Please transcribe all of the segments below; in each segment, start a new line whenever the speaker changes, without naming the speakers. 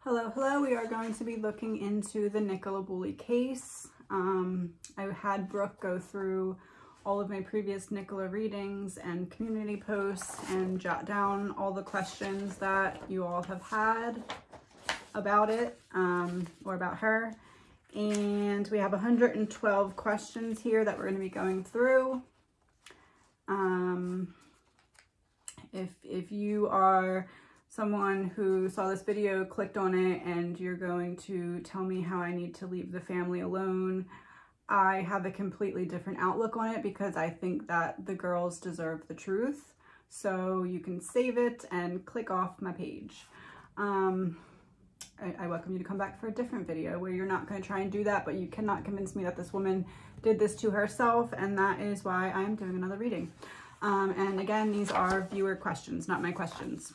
Hello, hello. We are going to be looking into the NICOLA bully case. I had Brooke go through all of my previous NICOLA readings and community posts and jot down all the questions that you all have had about it or about her. And we have 112 questions here that we're going to be going through. If you are someone who saw this video, clicked on it, and you're going to tell me how I need to leave the family alone, I have a completely different outlook on it because I think that the girls deserve the truth. So you can save it and click off my page. I welcome you to come back for a different video where you're not going to try and do that, but you cannot convince me that this woman did this to herself, and that is why I'm doing another reading. And again, these are viewer questions, not my questions.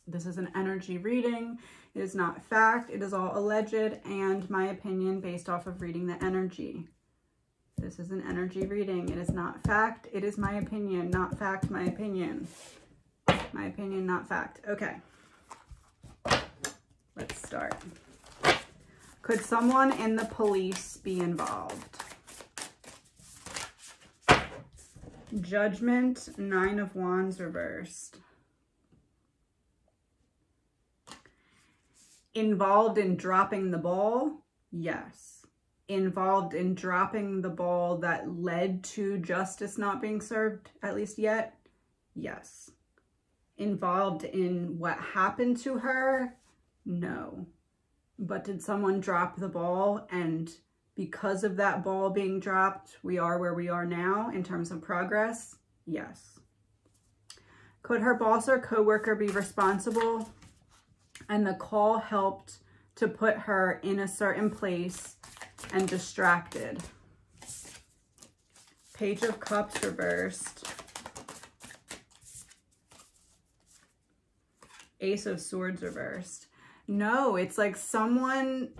This is an energy reading. It is not fact. It is all alleged and my opinion based off of reading the energy. This is an energy reading. It is not fact. It is my opinion, not fact, my opinion. My opinion, not fact. Okay. Let's start. Could someone in the police be involved? Judgment, 9 of Wands reversed. Involved in dropping the ball? Yes. Involved in dropping the ball that led to justice not being served, at least yet? Yes. Involved in what happened to her? No. But did someone drop the ball, and because of that ball being dropped, we are where we are now in terms of progress? Yes. Could her boss or coworker be responsible? And the call helped to put her in a certain place and distracted. Page of Cups reversed. Ace of Swords reversed. No, it's like someone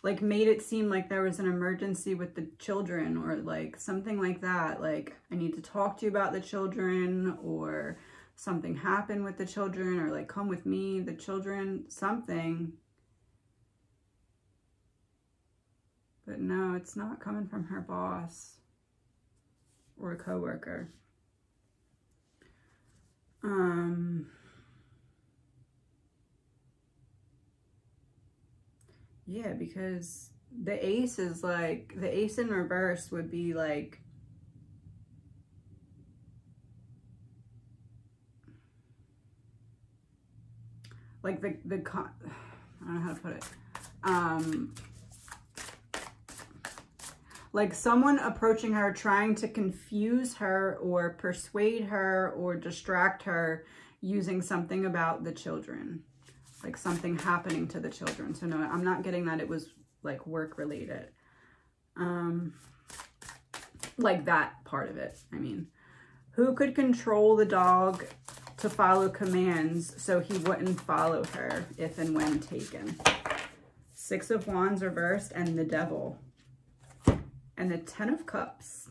like made it seem like there was an emergency with the children, or like something like that. Like, I need to talk to you about the children, or something happened with the children, or like, come with me, the children, something. But no, it's not coming from her boss or a coworker. Yeah, because the ace is like, the ace in reverse would be like, I don't know how to put it. Like someone approaching her, trying to confuse her or persuade her or distract her using something about the children. Like something happening to the children. So no, I'm not getting that it was like work related. Like that part of it, I mean. Who could control the dog to follow commands so he wouldn't follow her if and when taken? 6 of Wands reversed and the Devil. And the 10 of Cups.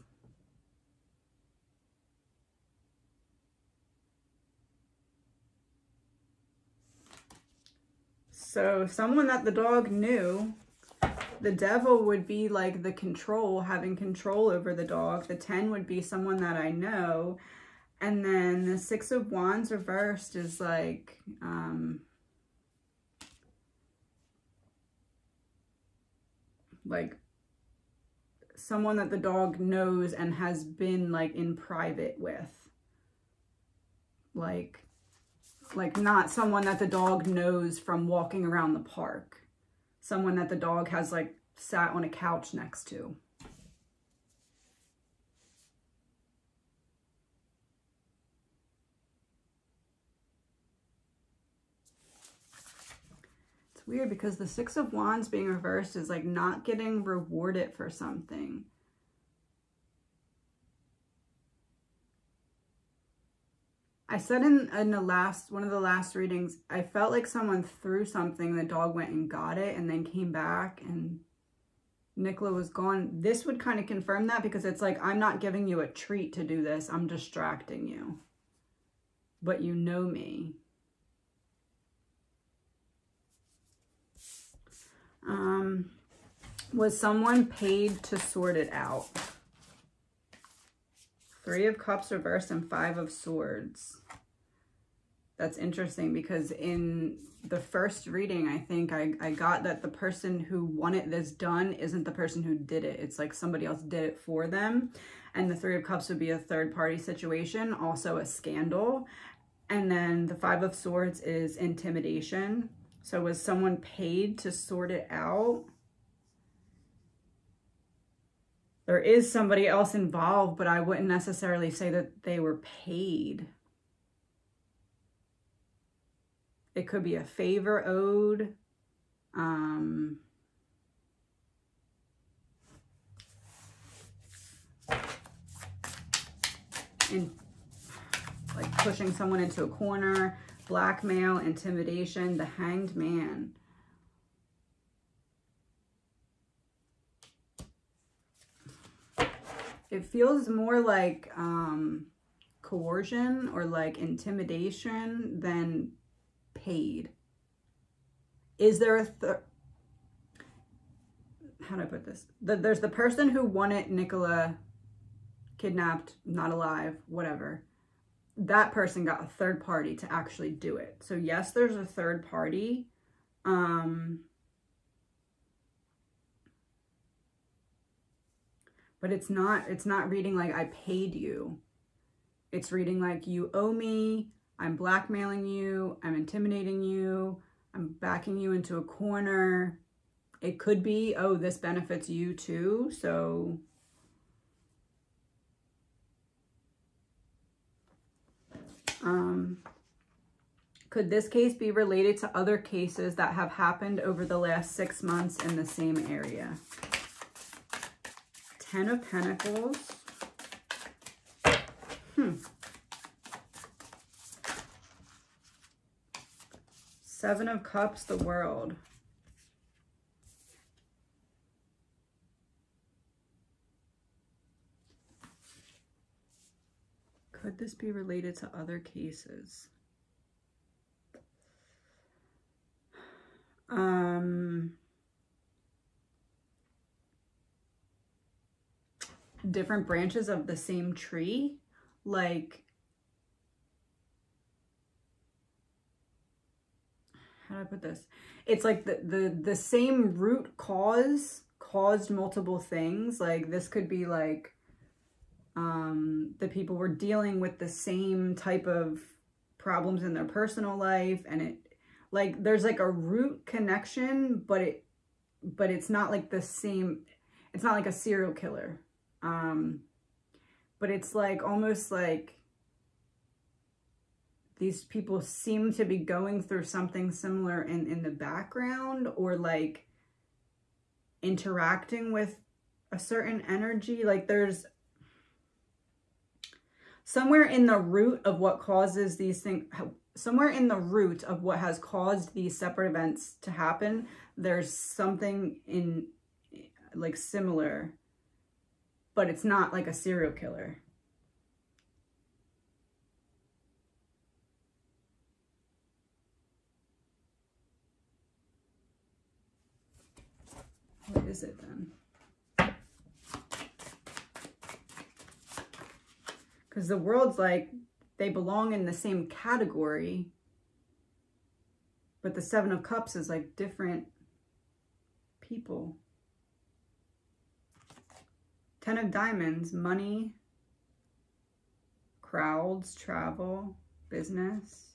So someone that the dog knew. The Devil would be like the control, having control over the dog. The 10 would be someone that I know. And then the 6 of Wands reversed is like, someone that the dog knows and has been like in private with. Like not someone that the dog knows from walking around the park. Someone that the dog has like sat on a couch next to. It's weird because the 6 of Wands being reversed is like not getting rewarded for something. I said in one of the last readings, I felt like someone threw something, the dog went and got it and then came back and NICOLA was gone. This would kind of confirm that because it's like, I'm not giving you a treat to do this. I'm distracting you. but you know me. Was someone paid to sort it out? 3 of Cups reversed and 5 of Swords. That's interesting because in the first reading, I think I got that the person who wanted this done isn't the person who did it. It's like somebody else did it for them. And the 3 of Cups would be a third party situation, also a scandal. And then the 5 of Swords is intimidation. So was someone paid to sort it out? There is somebody else involved, but I wouldn't necessarily say that they were paid. It could be a favor owed. And like pushing someone into a corner, blackmail, intimidation, the Hanged Man. It feels more like coercion or like intimidation than paid. Is there a how do I put this? There's the person who wanted Nicola kidnapped, not alive, whatever. That person got a third party to actually do it. So yes, there's a third party. But it's not reading like I paid you. It's reading like you owe me, I'm blackmailing you, I'm intimidating you, I'm backing you into a corner. It could be, oh, this benefits you too, so. Could this case be related to other cases that have happened over the last 6 months in the same area? 10 of Pentacles. 7 of Cups, the World. Could this be related to other cases? Different branches of the same tree, like, how do I put this? It's like the same root cause caused multiple things. Like this could be like the people were dealing with the same type of problems in their personal life, and it like there's like a root connection, but it's not like the same. It's not like a serial killer. But it's like almost like these people seem to be going through something similar in the background, or like interacting with a certain energy. Like there's somewhere in the root of what causes these things, somewhere in the root of what has caused these separate events to happen, there's something in like similar, but it's not like a serial killer. What is it then? Because the World's like, they belong in the same category, but the 7 of Cups is like different people. 10 of Diamonds, money, crowds, travel, business.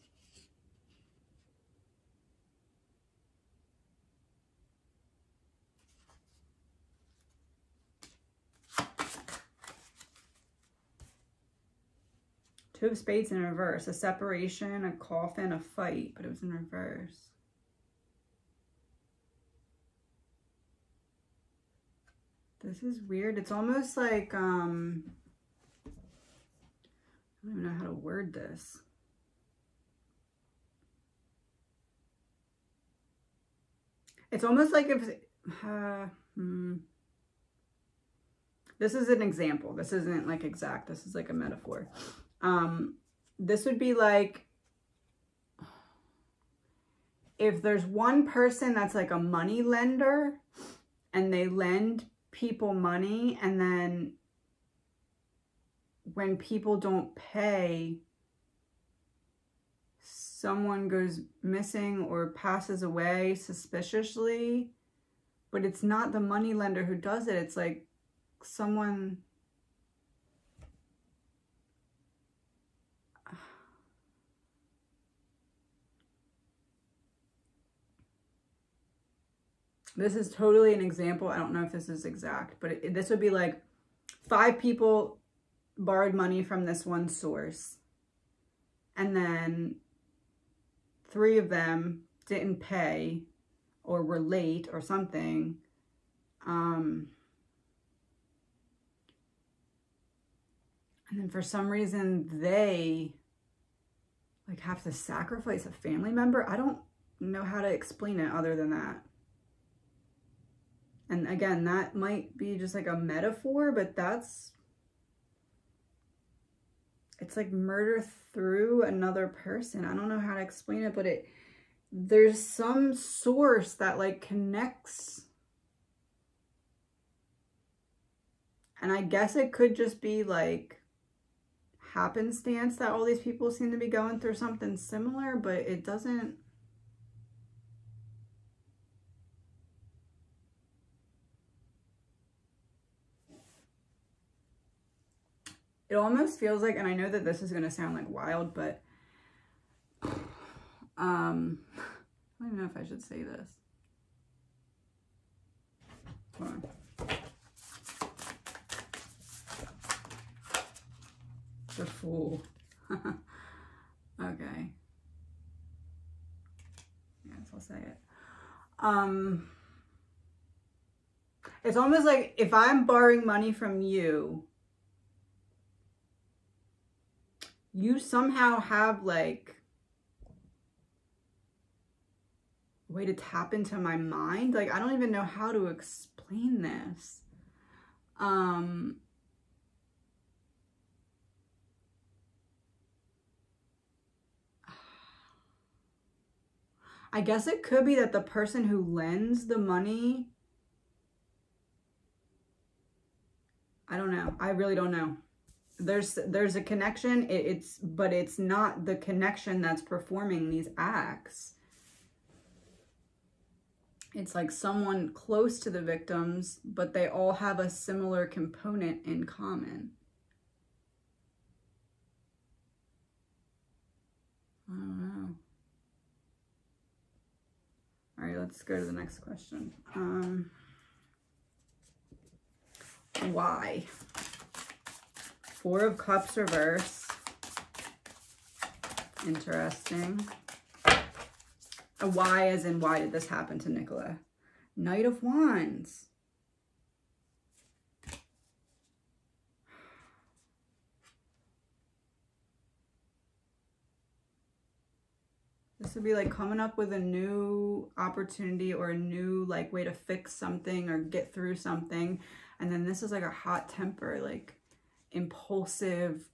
Two of Spades in reverse, a separation, a coffin, a fight, but it was in reverse. This is weird. It's almost like, I don't even know how to word this. It's almost like if, this is an example. This isn't like exact. This is like a metaphor. this would be like, if there's one person that's like a money lender and they lend people money, and then when people don't pay, someone goes missing or passes away suspiciously, but it's not the money lender who does it. It's like someone... This is totally an example. I don't know if this is exact, but this would be like 5 people borrowed money from this one source, and then 3 of them didn't pay or were late or something. And then for some reason they like have to sacrifice a family member. I don't know how to explain it other than that. And again, that might be just like a metaphor, but it's like murder through another person. I don't know how to explain it, but there's some source that like connects. And I guess it could just be like happenstance that all these people seem to be going through something similar, but it doesn't... It almost feels like, and I know that this is going to sound like wild, but I don't even know if I should say this. Hold on. The Fool. Okay. Yes, I'll say it. It's almost like if I'm borrowing money from you, you somehow have like a way to tap into my mind. Like, I don't even know how to explain this. I guess it could be that the person who lends the money, I don't know. I really don't know. There's a connection. But it's not the connection that's performing these acts. It's like someone close to the victims, but they all have a similar component in common. I don't know. All right, let's go to the next question. Why? 4 of Cups reverse. Interesting. A why as in why did this happen to Nicola? Knight of Wands. This would be like coming up with a new opportunity or a new like way to fix something or get through something. And then this is like a hot temper, like impulsive,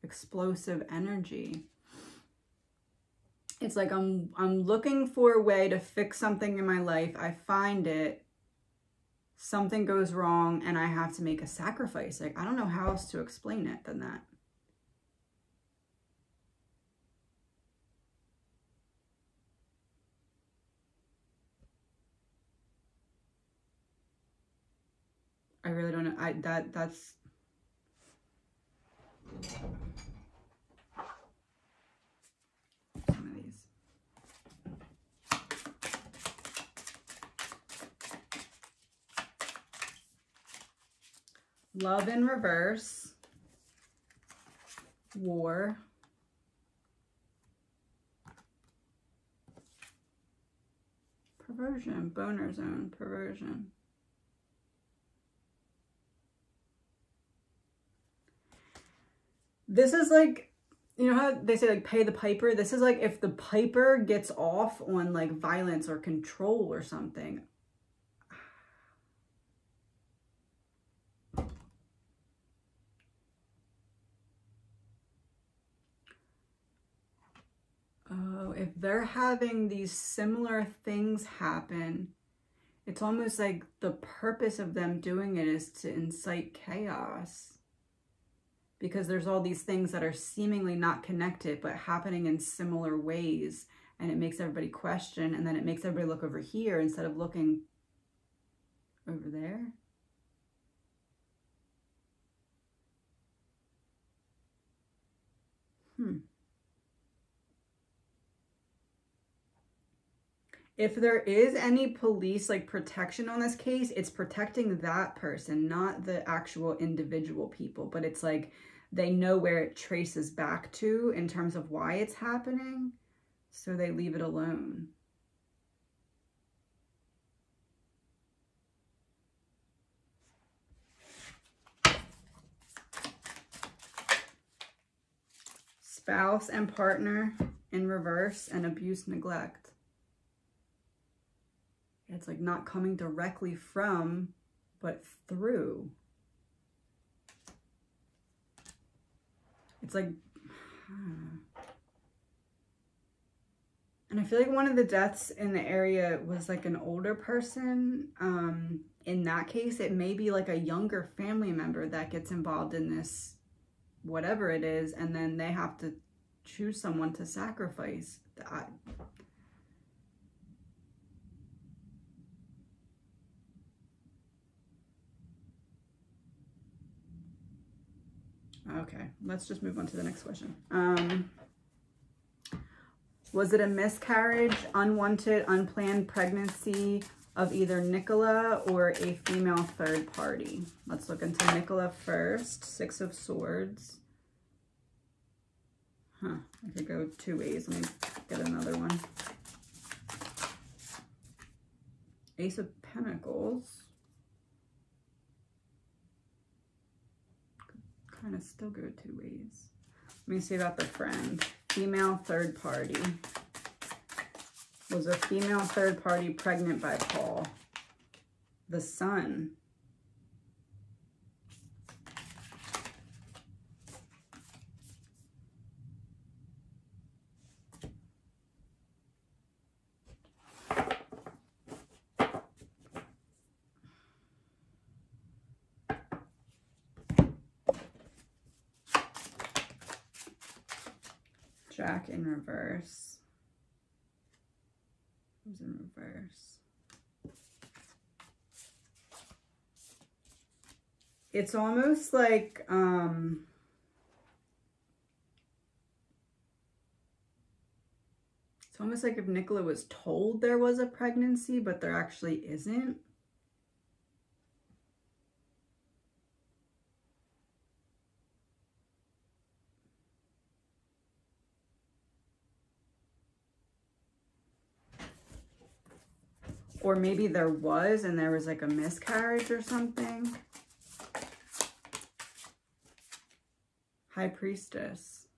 explosive energy. It's like I'm looking for a way to fix something in my life. I find it, something goes wrong, and I have to make a sacrifice. Like, I don't know how else to explain it than that. I really don't know. That's some of these. Love in reverse. War. Perversion. Boner zone. Perversion. This is like, you know how they say like pay the piper? This is like if the piper gets off on like violence or control or something. if they're having these similar things happen, it's almost like the purpose of them doing it is to incite chaos. Because there's all these things that are seemingly not connected, but happening in similar ways. And it makes everybody question, and then it makes everybody look over here instead of looking over there. If there is any police like protection on this case, it's protecting that person, not the actual individual people. But it's like they know where it traces back to in terms of why it's happening, so they leave it alone. Spouse and partner in reverse, and abuse, neglect. It's like not coming directly from, but through. It's like, and I feel like one of the deaths in the area was like an older person. In that case, it may be like a younger family member that gets involved in this, whatever it is, and then they have to choose someone to sacrifice. Okay, let's just move on to the next question. Was it a miscarriage, unwanted, unplanned pregnancy of either NICOLA or a female third party? Let's look into NICOLA first. 6 of Swords. I could go 2 ways. Let me get another one. Ace of Pentacles. Kind of still go 2 ways. Let me see about the friend. Female third party. Was a female third party pregnant by Paul? The Sun. Jack in reverse. Who's in reverse? It's almost like it's almost like if NICOLA was told there was a pregnancy, but there actually isn't. Or maybe there was and there was like a miscarriage or something. High Priestess.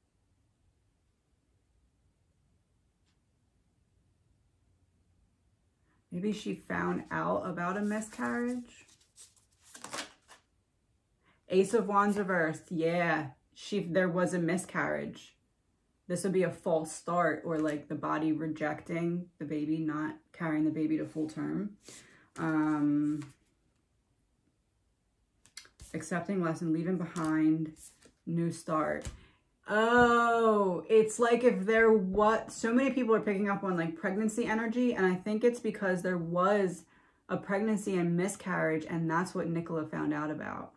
Maybe she found out about a miscarriage. Ace of Wands reversed. Yeah, there was a miscarriage. This would be a false start, or like the body rejecting the baby, not carrying the baby to full term. Accepting lesson, leaving behind, new start. Oh, it's like if there was, so many people are picking up on like pregnancy energy, and I think it's because there was a pregnancy and miscarriage, and that's what NICOLA found out about.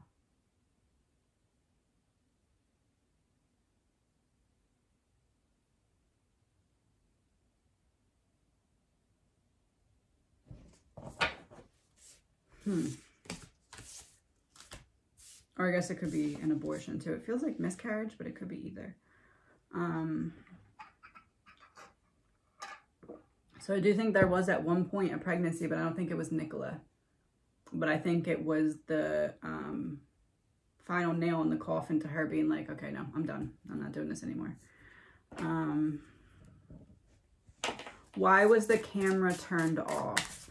Or I guess it could be an abortion too. It feels like miscarriage, but it could be either. So I do think there was at one point a pregnancy, but I don't think it was NICOLA. But I think it was the final nail in the coffin to her being like, okay, no, I'm done. I'm not doing this anymore. Why was the camera turned off?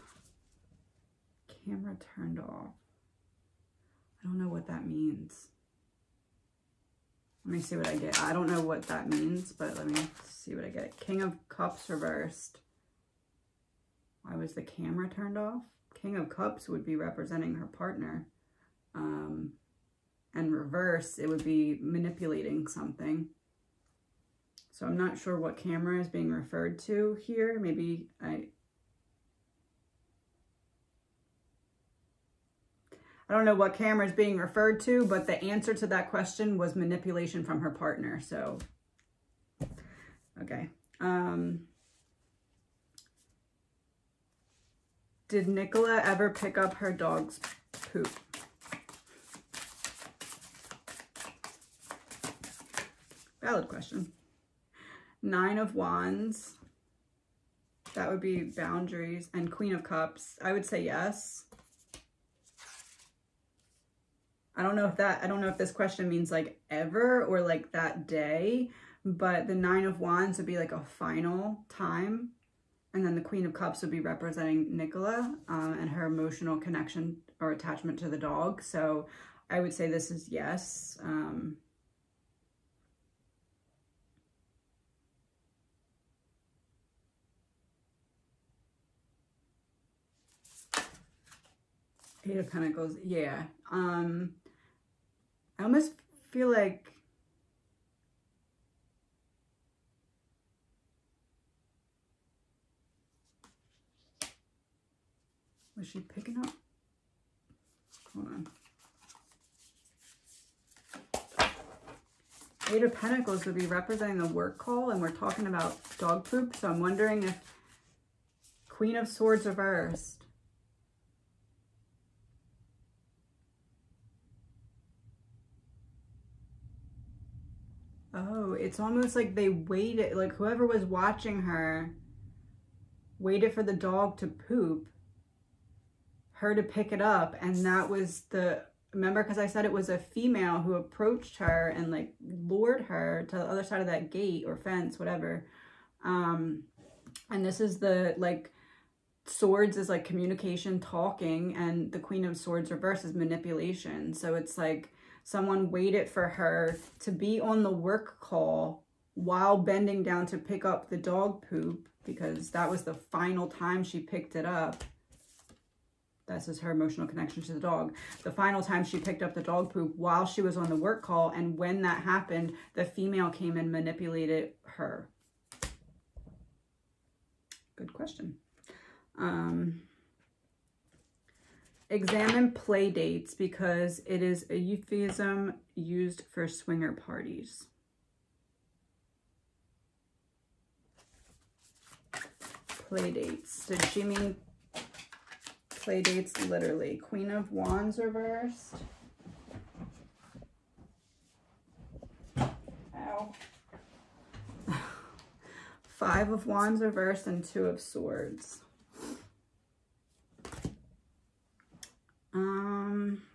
Camera turned off. I don't know what that means. Let me see what I get. I don't know what that means, but let me see what I get. King of Cups reversed. Why was the camera turned off? King of Cups would be representing her partner. And reverse, it would be manipulating something. So I'm not sure what camera is being referred to here. Maybe I don't know what camera is being referred to, but the answer to that question was manipulation from her partner. So, okay. Did Nicola ever pick up her dog's poop? Valid question. 9 of Wands. That would be boundaries. And Queen of Cups. I would say yes. I don't know if this question means like ever or like that day, but the 9 of Wands would be like a final time. And then the Queen of Cups would be representing Nicola and her emotional connection or attachment to the dog. So I would say this is yes. Eight of Pentacles, yeah. I almost feel like was she picking up? Hold on. Eight of Pentacles would be representing the work call, and we're talking about dog poop. So I'm wondering if Queen of Swords reversed. Oh, it's almost like they waited, like whoever was watching her waited for the dog to poop, her to pick it up, and that was the, remember, because I said it was a female who approached her and like lured her to the other side of that gate or fence, whatever. And this is the, like, Swords is like communication, talking, and the Queen of Swords reverse is manipulation. So it's like someone waited for her to be on the work call while bending down to pick up the dog poop, because that was the final time she picked it up. This is her emotional connection to the dog. The final time she picked up the dog poop while she was on the work call, and when that happened, the female came and manipulated her. Good question. Examine play dates, because it is a euphemism used for swinger parties. Play dates. Did she mean play dates literally? Queen of Wands reversed. Ow. 5 of Wands reversed and 2 of Swords.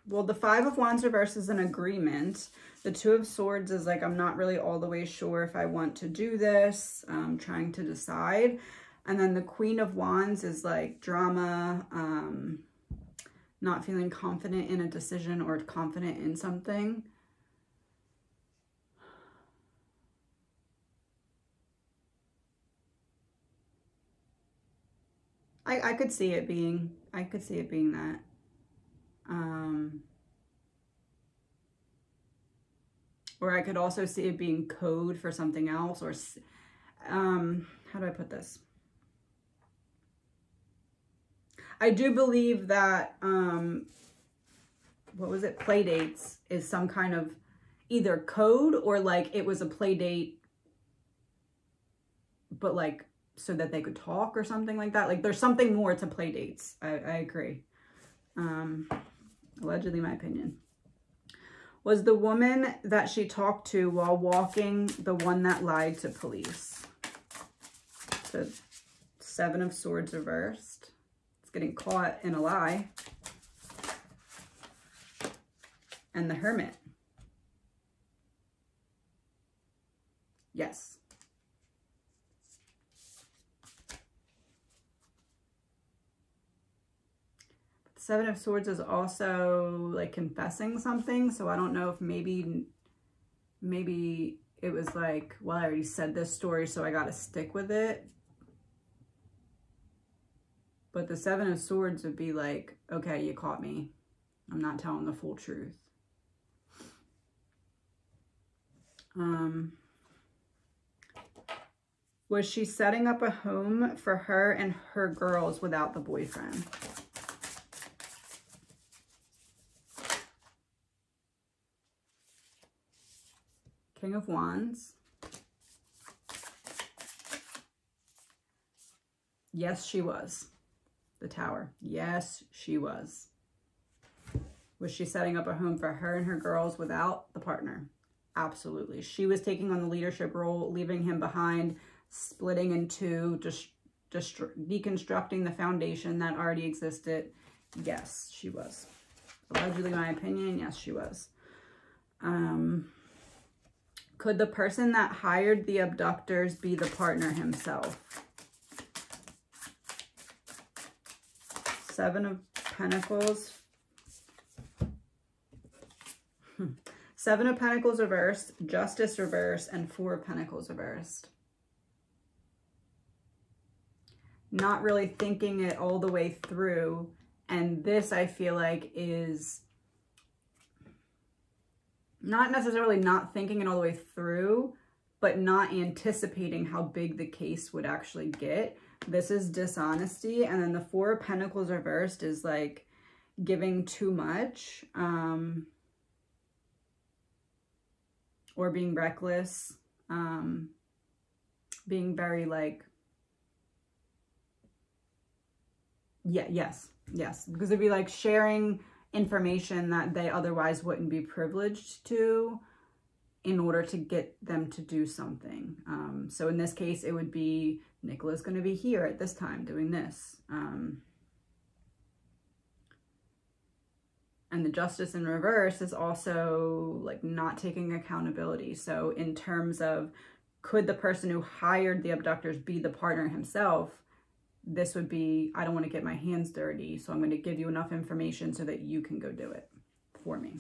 Well, the 5 of Wands reversed is an agreement. The 2 of Swords is like, I'm not really all the way sure if I want to do this. I'm trying to decide. And then the Queen of Wands is like drama, not feeling confident in a decision or confident in something. I could see it being, that. Or I could also see it being code for something else, or, how do I put this? I do believe that, what was it? Play dates is some kind of either code, or like it was a play date, but like so that they could talk or something like that. Like there's something more to play dates. I agree. Allegedly, my opinion. Was the woman that she talked to while walking the one that lied to police? So 7 of Swords reversed. It's getting caught in a lie. And the Hermit. Yes. 7 of Swords is also like confessing something. So I don't know if maybe maybe it was like, well, I already said this story, so I got to stick with it. But the Seven of Swords would be like, okay, you caught me. I'm not telling the full truth. Was she setting up a home for her and her girls without the boyfriend? King of Wands. Yes, she was. The Tower. Yes, she was. Was she setting up a home for her and her girls without the partner? Absolutely. She was taking on the leadership role, leaving him behind, splitting in two, just deconstructing the foundation that already existed. Yes, she was. Allegedly, my opinion, yes, she was. Could the person that hired the abductors be the partner himself? Seven of Pentacles. Seven of Pentacles reversed, Justice reversed, and Four of Pentacles reversed. Not really thinking it all the way through. And this, I feel like, is not necessarily not thinking it all the way through, but not anticipating how big the case would actually get. This is dishonesty. And then the Four of Pentacles reversed is like giving too much, or being reckless, being very like, yeah, yes, because it'd be like sharing information that they otherwise wouldn't be privileged to in order to get them to do something. So in this case, it would be Nicola's going to be here at this time doing this. And the Justice in reverse is also like not taking accountability. So in terms of, could the person who hired the abductors be the partner himself? This would be, I don't want to get my hands dirty, so I'm going to give you enough information so that you can go do it for me.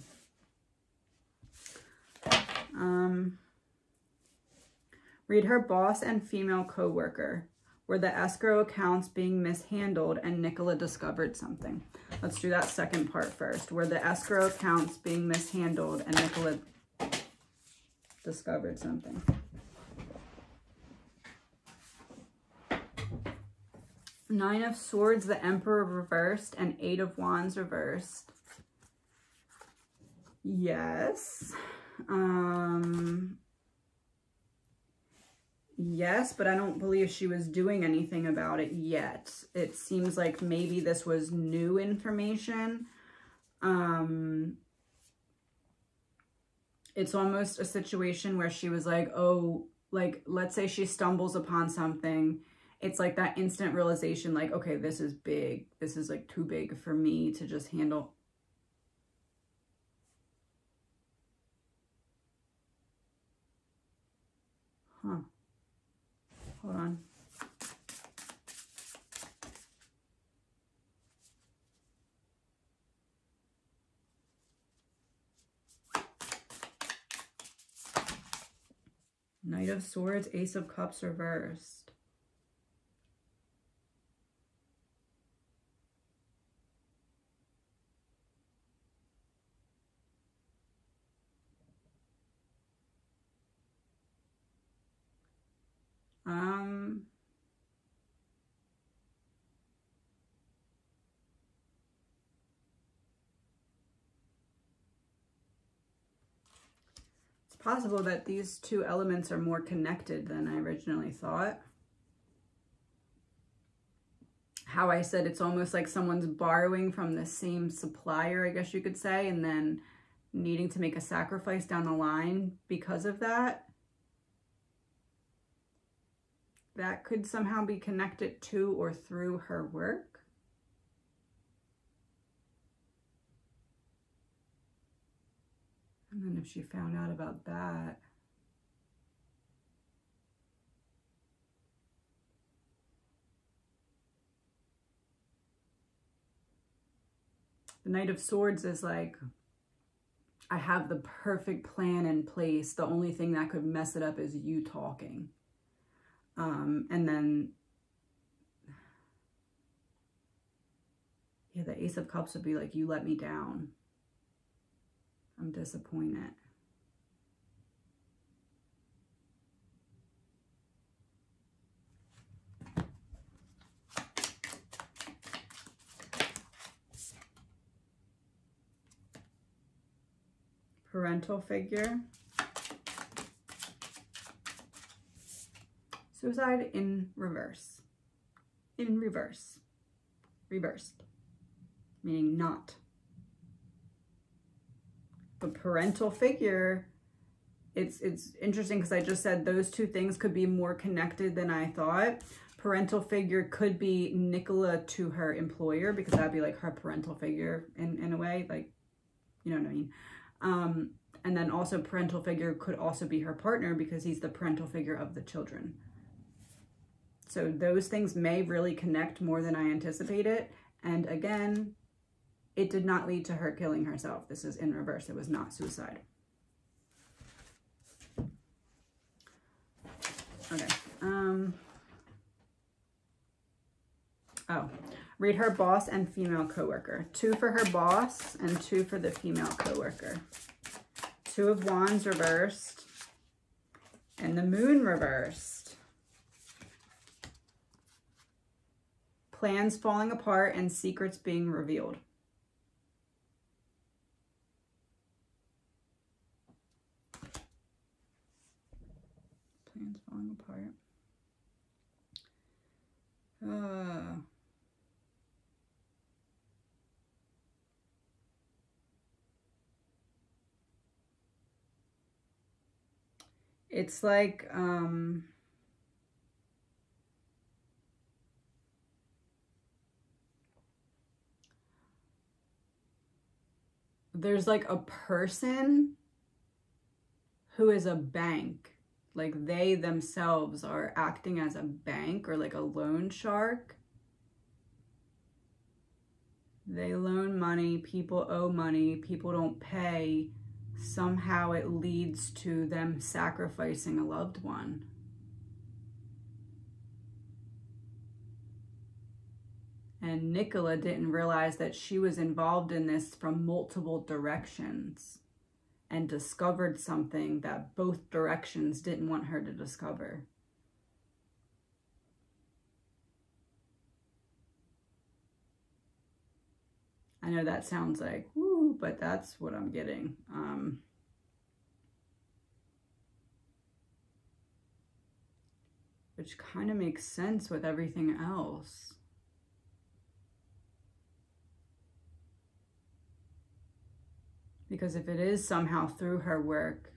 Read her boss and female co-worker. Were the escrow accounts being mishandled and NICOLA discovered something? Let's do that second part first. Were the escrow accounts being mishandled and NICOLA discovered something? Nine of Swords, the Emperor reversed, and Eight of Wands reversed. Yes. Yes, but I don't believe she was doing anything about it yet. It seems like maybe this was new information. It's almost a situation where she was like, oh, like, let's say she stumbles upon something. It's like that instant realization, like, okay, this is big. This is like too big for me to just handle. Huh. Hold on. Knight of Swords, Ace of Cups reversed. It's possible that these two elements are more connected than I originally thought. How I said it's almost like someone's borrowing from the same supplier, I guess you could say, and then needing to make a sacrifice down the line because of that. That could somehow be connected to or through her work. And then if she found out about that. The Knight of Swords is like, I have the perfect plan in place. The only thing that could mess it up is you talking. And then, yeah, the Ace of Cups would be like, you let me down. I'm disappointed. Parental figure. Suicide in reverse. In reverse. Reversed. Meaning not. But parental figure, it's interesting because I just said those two things could be more connected than I thought. Parental figure could be NICOLA to her employer, because that'd be like her parental figure in a way, like, you know what I mean? And then also parental figure could also be her partner, because he's the parental figure of the children. So those things may really connect more than I anticipated. And again, it did not lead to her killing herself. This is in reverse. It was not suicide. Okay. Oh, read her boss and female coworker. 2 for her boss and 2 for the female coworker. 2 of Wands reversed and the Moon reversed. Plans falling apart and secrets being revealed. Plans falling apart. It's like, there's like a person who is a bank. Like they themselves are acting as a bank or like a loan shark. They loan money, people owe money, people don't pay. Somehow it leads to them sacrificing a loved one. And NICOLA didn't realize that she was involved in this from multiple directions and discovered something that both directions didn't want her to discover. I know that sounds like, woo, but that's what I'm getting. Which kind of makes sense with everything else. Because if it is somehow through her work,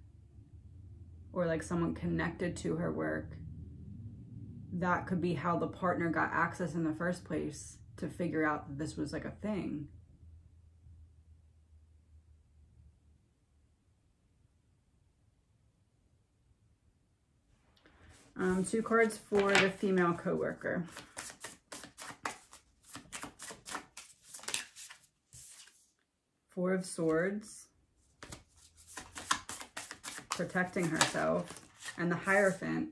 or like someone connected to her work, that could be how the partner got access in the first place, to figure out that this was like a thing. Two cards for the female coworker. Four of Swords, protecting herself, and the Hierophant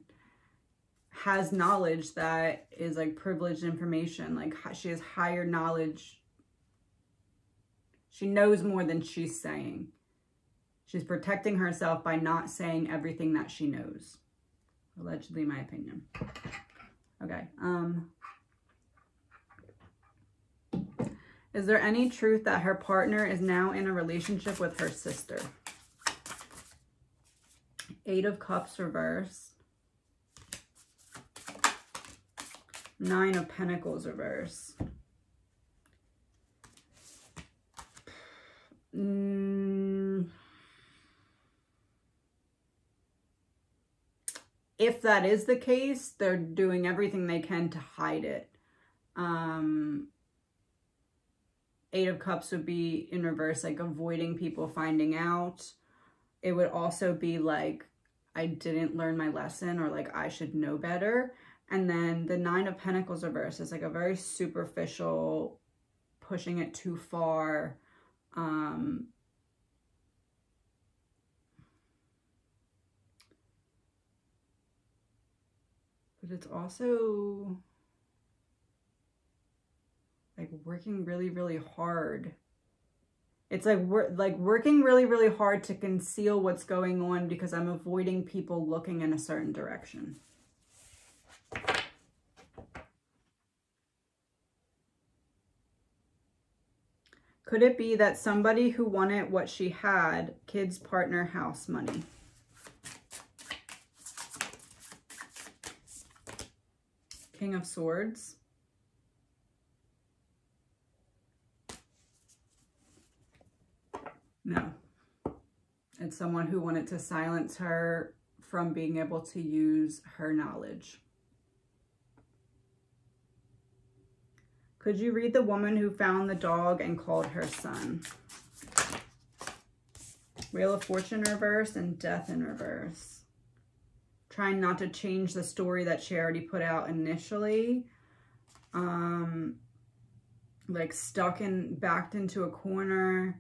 has knowledge that is like privileged information. Like she has higher knowledge. She knows more than she's saying. She's protecting herself by not saying everything that she knows. Allegedly, my opinion. Okay. Is there any truth that her partner is now in a relationship with her sister? 8 of Cups reverse. 9 of Pentacles reverse. If that is the case, they're doing everything they can to hide it. 8 of Cups would be in reverse, like avoiding people finding out. It would also be like, I didn't learn my lesson, or like I should know better. And then the 9 of Pentacles reverse is like a very superficial, pushing it too far. But it's also like working really, really hard. It's like working really, really hard to conceal what's going on because I'm avoiding people looking in a certain direction. Could it be that somebody who wanted what she had, kids, partner, house, money? King of Swords. No. It's someone who wanted to silence her from being able to use her knowledge. Could you read the woman who found the dog and called her son? Wheel of Fortune reverse and Death in reverse. Trying not to change the story that she already put out initially. Like backed into a corner.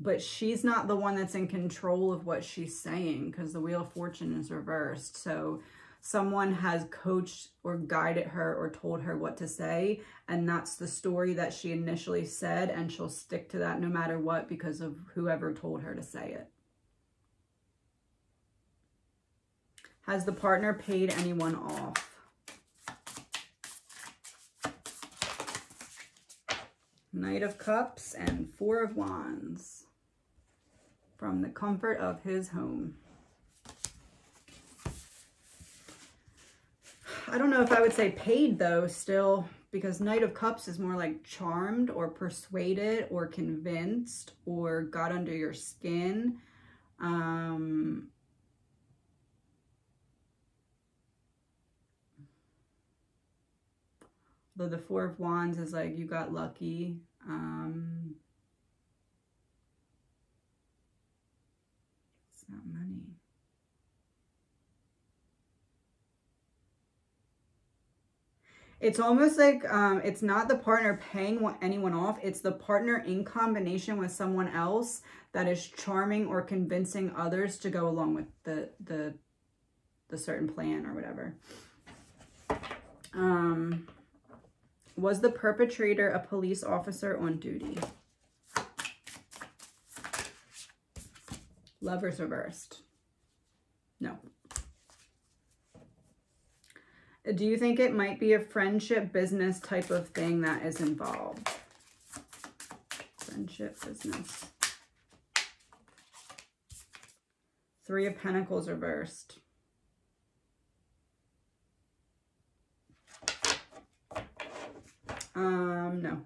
But she's not the one that's in control of what she's saying because the Wheel of Fortune is reversed. So someone has coached or guided her or told her what to say. And that's the story that she initially said. And she'll stick to that no matter what because of whoever told her to say it. Has the partner paid anyone off? Knight of Cups and Four of Wands. From the comfort of his home. I don't know if I would say paid though still, because Knight of Cups is more like charmed or persuaded or convinced or got under your skin. Though the Four of Wands is like you got lucky. It's not money. It's almost like it's not the partner paying anyone off. It's the partner in combination with someone else that is charming or convincing others to go along with the certain plan or whatever. Was the perpetrator a police officer on duty? Lovers reversed. No. Do you think it might be a friendship, business type of thing that is involved? Friendship, business. Three of Pentacles reversed. No.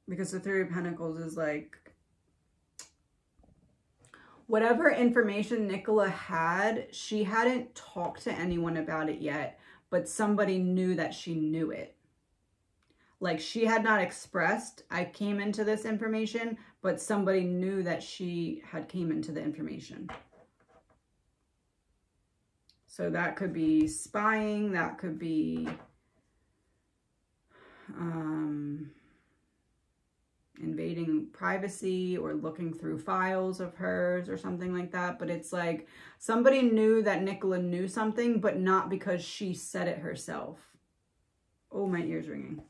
Because the Three of Pentacles is like, whatever information Nicola had, she hadn't talked to anyone about it yet, but somebody knew that she knew it. Like she had not expressed, I came into this information, but somebody knew that she had came into the information. So that could be spying, that could be invading privacy or looking through files of hers or something like that. But it's like somebody knew that Nicola knew something, but not because she said it herself. Oh, my ear's ringing.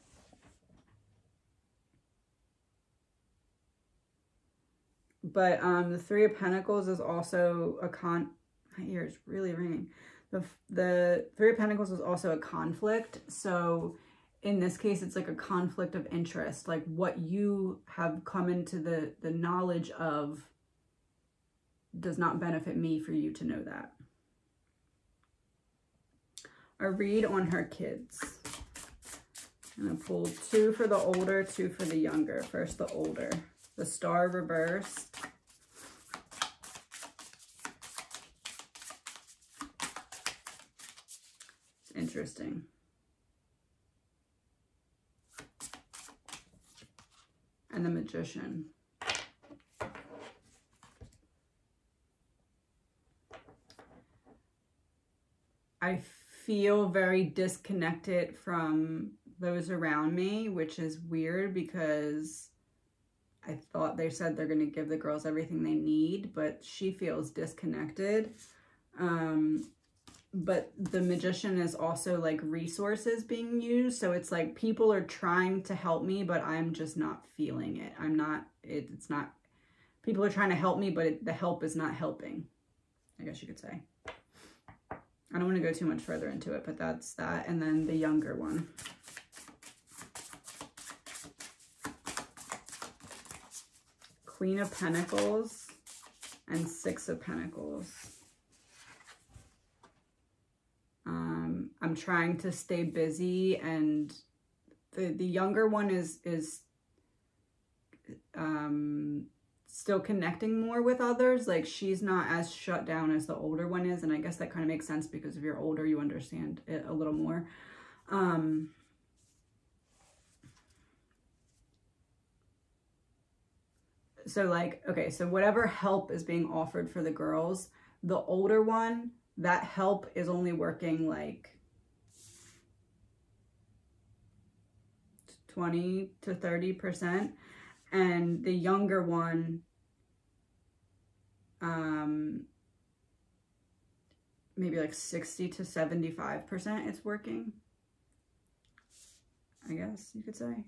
But the Three of Pentacles is also a my ear is really ringing. The Three of Pentacles is also a conflict. So in this case, it's like a conflict of interest. Like what you have come into the knowledge of does not benefit me for you to know that. A read on her kids. I'm going to pull 2 for the older, 2 for the younger. First, the older. The Star reversed. It's interesting. And the Magician. I feel very disconnected from those around me, which is weird because I thought they said they're going to give the girls everything they need, but she feels disconnected. But the Magician is also like resources being used. So it's like people are trying to help me, but I'm just not feeling it. It's not, people are trying to help me, but the help is not helping, I guess you could say. I don't want to go too much further into it, but that's that. And then the younger one. Queen of Pentacles and Six of Pentacles. I'm trying to stay busy, and the younger one is still connecting more with others. Like, she's not as shut down as the older one is, and I guess that kind of makes sense because if you're older, you understand it a little more. So like, okay, so whatever help is being offered for the girls, the older one, that help is only working like 20 to 30%. And the younger one, maybe like 60 to 75% it's working, I guess you could say.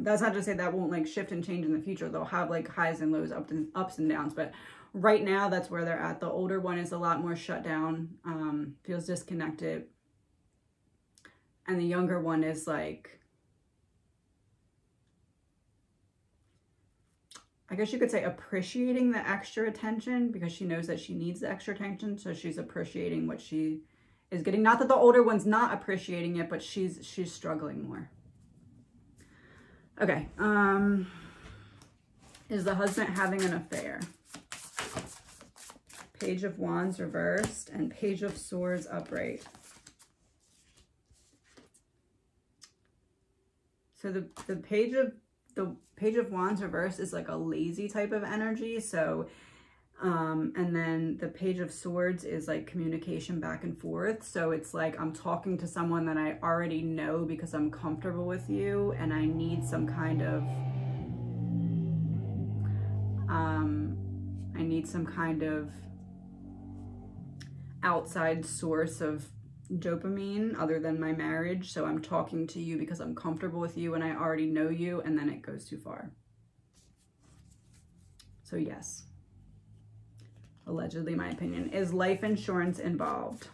That's not to say that won't like shift and change in the future. They'll have like highs and lows, ups and downs, but right now that's where they're at. The older one is a lot more shut down, feels disconnected. And the younger one is like, I guess you could say appreciating the extra attention because she knows that she needs the extra attention. So she's appreciating what she is getting. Not that the older one's not appreciating it, but she's struggling more. Okay. Is the husband having an affair? Page of Wands reversed and Page of Swords upright. So the Page of Wands reversed is like a lazy type of energy. So, and then the Page of Swords is like communication back and forth. So it's like I'm talking to someone that I already know because I'm comfortable with you, and I need some kind of, outside source of dopamine other than my marriage. So I'm talking to you because I'm comfortable with you and I already know you, and then it goes too far. So yes, allegedly, my opinion. Is life insurance involved?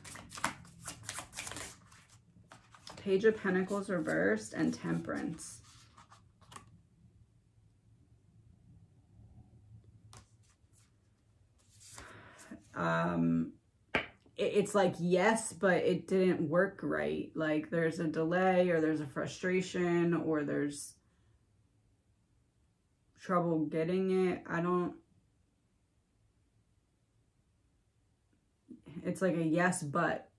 Page of Pentacles reversed and Temperance. It's like yes, but it didn't work right. Like there's a delay, or there's a frustration, or there's trouble getting it. It's like a yes, but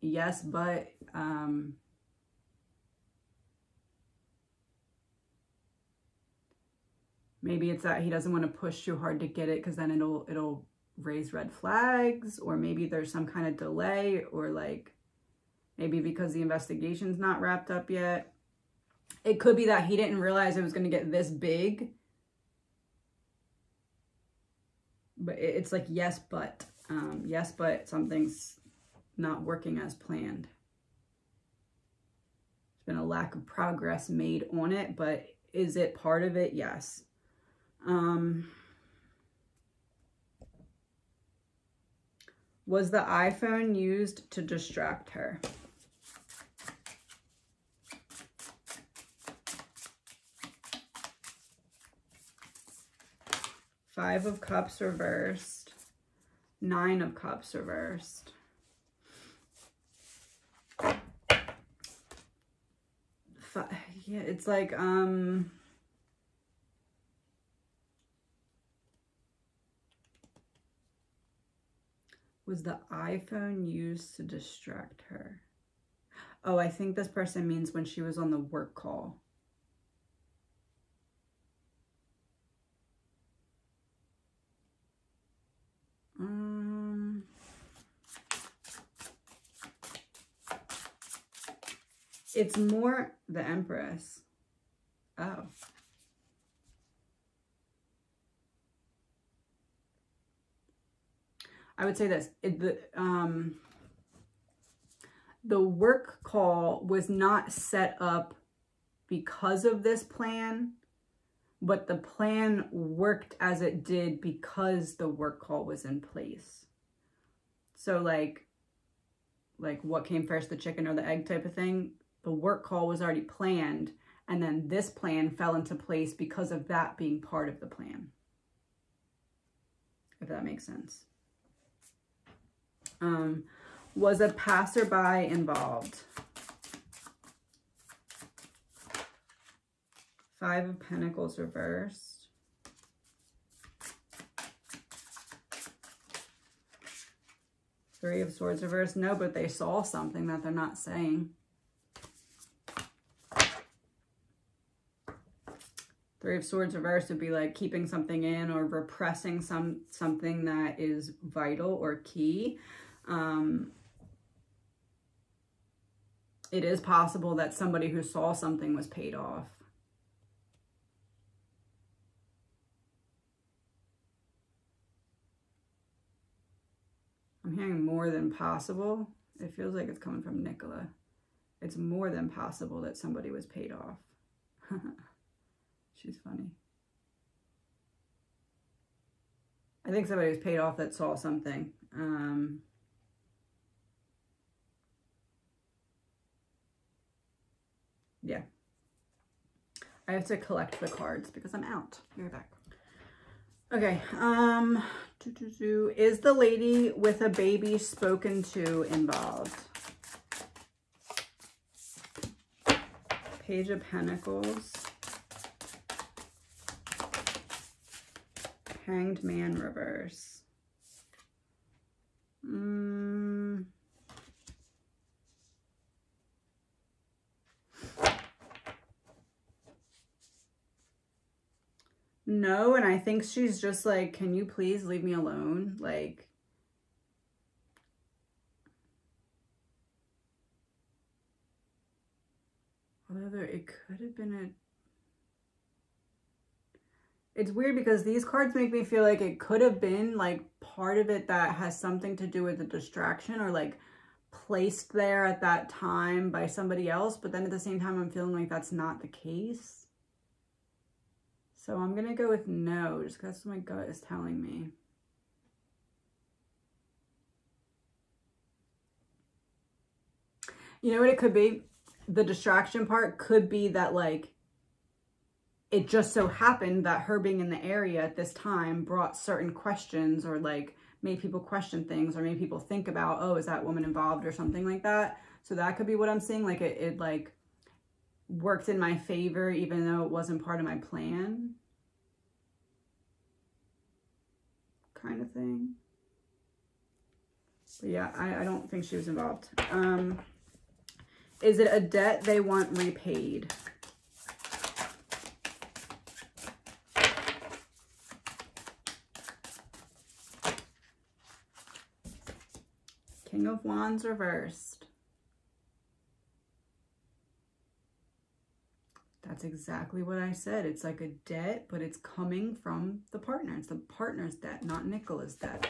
maybe it's that he doesn't want to push too hard to get it because then it'll raise red flags, or maybe there's some kind of delay, or like maybe because the investigation's not wrapped up yet. It could be that he didn't realize it was going to get this big, but it's like yes, but something's not working as planned. There's been a lack of progress made on it, but is it part of it? Yes. Was the iPhone used to distract her? Five of Cups reversed. Nine of Cups reversed. Yeah, it's like, was the iPhone used to distract her? Oh, I think this person means when she was on the work call. It's more the Empress. Oh. I would say this, the work call was not set up because of this plan, but the plan worked as it did because the work call was in place. So like what came first, the chicken or the egg type of thing? The work call was already planned, and then this plan fell into place because of that being part of the plan. If that makes sense. Was a passerby involved? 5 of Pentacles reversed. Three of Swords reversed. No, but they saw something that they're not saying. Three of Swords reversed would be like keeping something in or repressing something that is vital or key. It is possible that somebody who saw something was paid off. I'm hearing more than possible. It feels like it's coming from NICOLA. It's more than possible that somebody was paid off. She's funny. I think somebody was paid off that saw something. Yeah. I have to collect the cards because I'm out. Be right back. Okay. Is the lady with a baby spoken to involved? Page of Pentacles. Hanged Man reverse. No, and I think she's just like, can you please leave me alone? Like, whether it could have been it's weird because these cards make me feel like it could have been like part of it that has something to do with a distraction or like placed there at that time by somebody else. But then at the same time, I'm feeling like that's not the case. So I'm going to go with no, just because that's what my gut is telling me. You know what it could be? The distraction part could be that like, it just so happened that her being in the area at this time brought certain questions or like made people question things or made people think about, oh, is that woman involved or something like that. So that could be what I'm seeing. Like it like worked in my favor, even though it wasn't part of my plan. Kind of thing. But yeah, I don't think she was involved. Is it a debt they want repaid? King of Wands reversed. That's exactly what I said. It's like a debt, but it's coming from the partner. It's the partner's debt, not NICOLA's debt.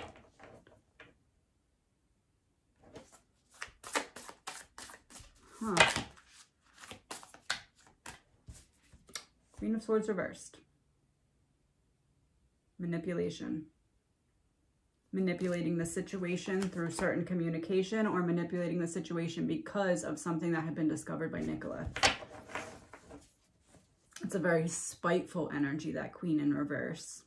Huh. Queen of Swords reversed. Manipulation. Manipulating the situation through certain communication or manipulating the situation because of something that had been discovered by NICOLA. It's a very spiteful energy, that Queen in reverse.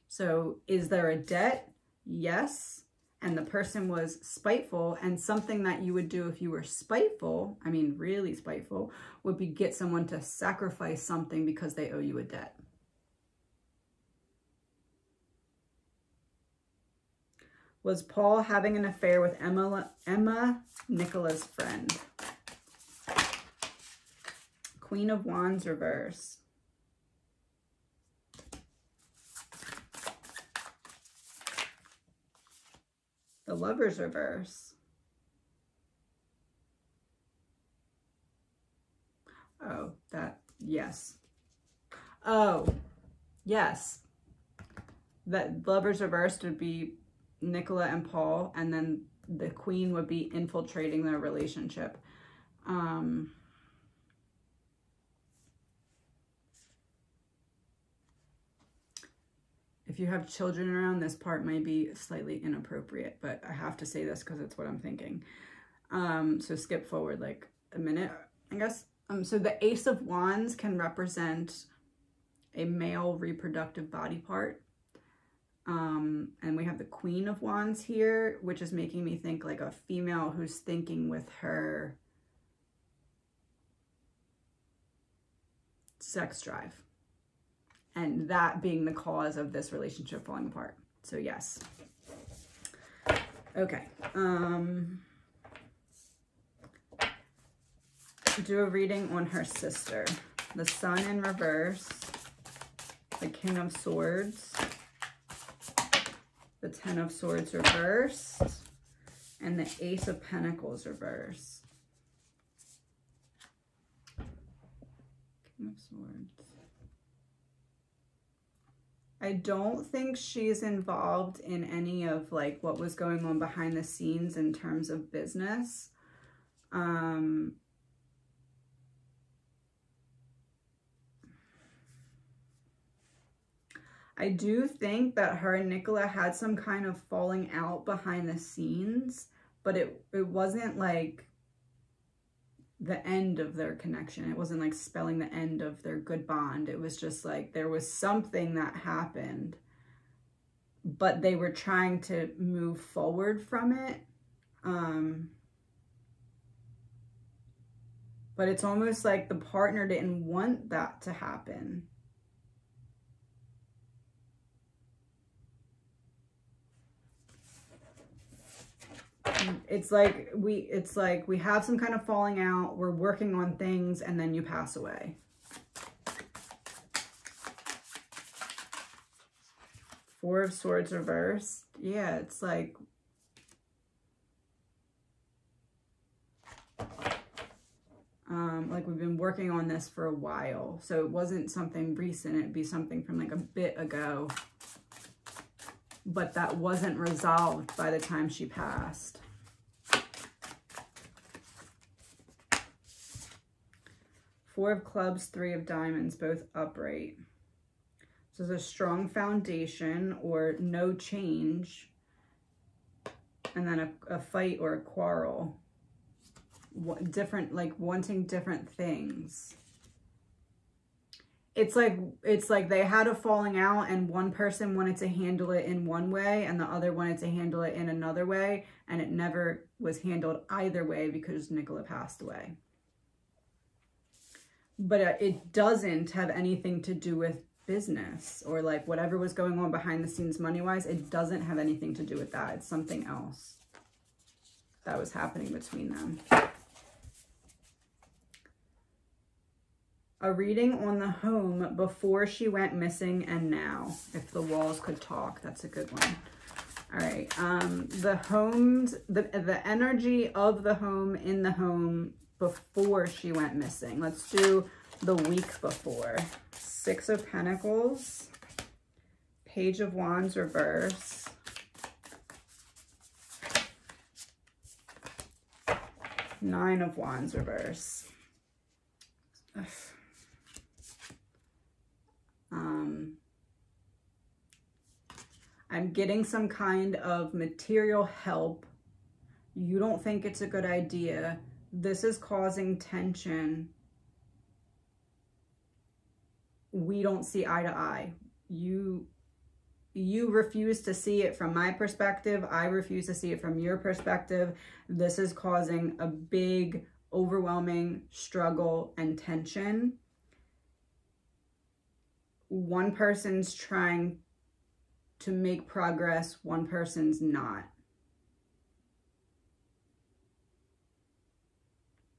So is there a debt? Yes. And the person was spiteful, and something that you would do if you were spiteful, I mean really spiteful, would be get someone to sacrifice something because they owe you a debt. Was Paul having an affair with Emma, NICOLA's friend? Queen of Wands reverse. The Lovers reverse. Oh, that, yes. Oh, yes. That Lovers reversed would be Nicola and Paul, and then the Queen would be infiltrating their relationship. If you have children around, this part may be slightly inappropriate, but I have to say this because it's what I'm thinking. So skip forward like a minute, I guess. So the Ace of Wands can represent a male reproductive body part. And we have the Queen of Wands here, which is making me think like a female who's thinking with her sex drive. And that being the cause of this relationship falling apart. So yes. Okay. Do a reading on her sister. The Sun in reverse. The King of Swords. The Ten of Swords reversed. And the Ace of Pentacles reversed. King of Swords. I don't think she's involved in any of like what was going on behind the scenes in terms of business. I do think that her and Nicola had some kind of falling out behind the scenes, but it wasn't like the end of their connection. It wasn't like spelling the end of their good bond. It was just like there was something that happened, but they were trying to move forward from it. But it's almost like the partner didn't want that to happen. It's like we have some kind of falling out, we're working on things, and then you pass away. Four of Swords reversed. Yeah, it's like we've been working on this for a while. So it wasn't something recent, it'd be something from like a bit ago. But that wasn't resolved by the time she passed. Four of Clubs, Three of Diamonds, both upright. So there's a strong foundation or no change. And then a fight or a quarrel. Different, like wanting different things. It's like they had a falling out and one person wanted to handle it in one way and the other wanted to handle it in another way. And it never was handled either way because Nicola passed away. But it doesn't have anything to do with business or like whatever was going on behind the scenes money-wise. It doesn't have anything to do with that. It's something else that was happening between them. A reading on the home before she went missing and now. If the walls could talk, that's a good one. All right. The homes, the energy of the home in the home before she went missing. Let's do the week before. Six of Pentacles, Page of Wands reverse, Nine of Wands reverse. Ugh. I'm getting some kind of material help. You don't think it's a good idea. This is causing tension. We don't see eye to eye. You refuse to see it from my perspective. I refuse to see it from your perspective. This is causing a big, overwhelming struggle and tension. One person's trying to make progress, one person's not.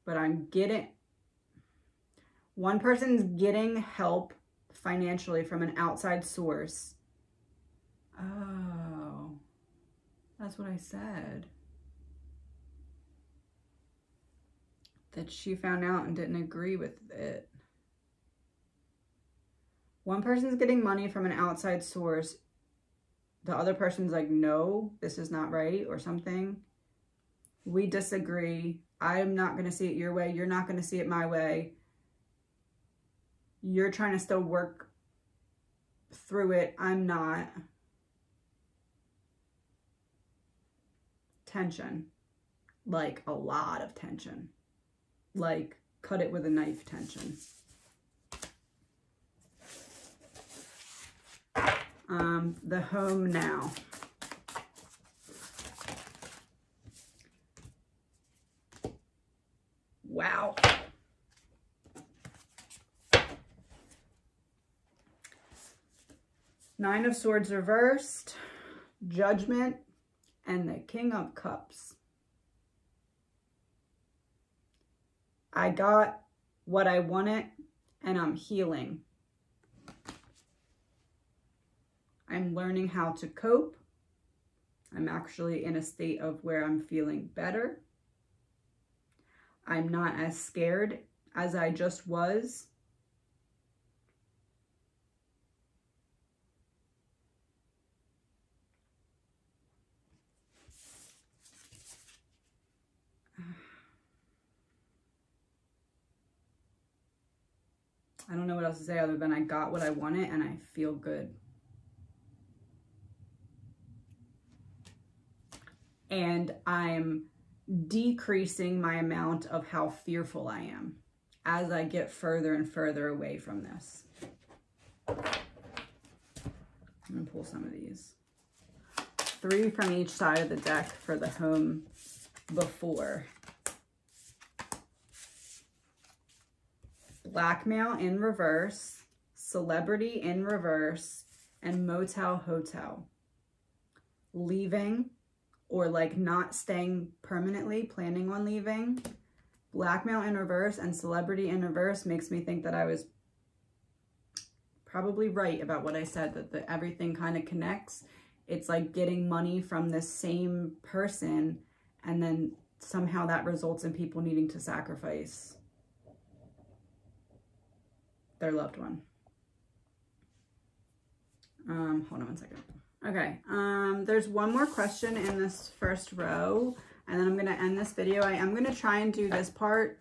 But one person's getting help financially from an outside source. Oh, that's what I said. That she found out and didn't agree with it. One person's getting money from an outside source. the other person's like, no, this is not right or something. We disagree. I'm not going to see it your way. You're not going to see it my way. You're trying to still work through it. I'm not. Tension. Like a lot of tension. Like cut it with a knife tension. The home now. Wow. Nine of Swords reversed, Judgment, and the King of Cups. I got what I wanted, and I'm healing. I'm learning how to cope. I'm actually in a state of where I'm feeling better. I'm not as scared as I just was. I don't know what else to say other than I got what I wanted and I feel good. And I'm decreasing my amount of how fearful I am as I get further and further away from this. I'm gonna pull some of these. 3 from each side of the deck for the home before. Blackmail in reverse, Celebrity in reverse, and Motel Hotel. Leaving, or like not staying permanently, planning on leaving. Blackmail in reverse and Celebrity in reverse makes me think that I was probably right about what I said, that everything kind of connects. It's like getting money from the same person, and then somehow that results in people needing to sacrifice their loved one. Hold on one second. Okay, there's one more question in this first row, and then I'm gonna end this video. I am gonna try and do this part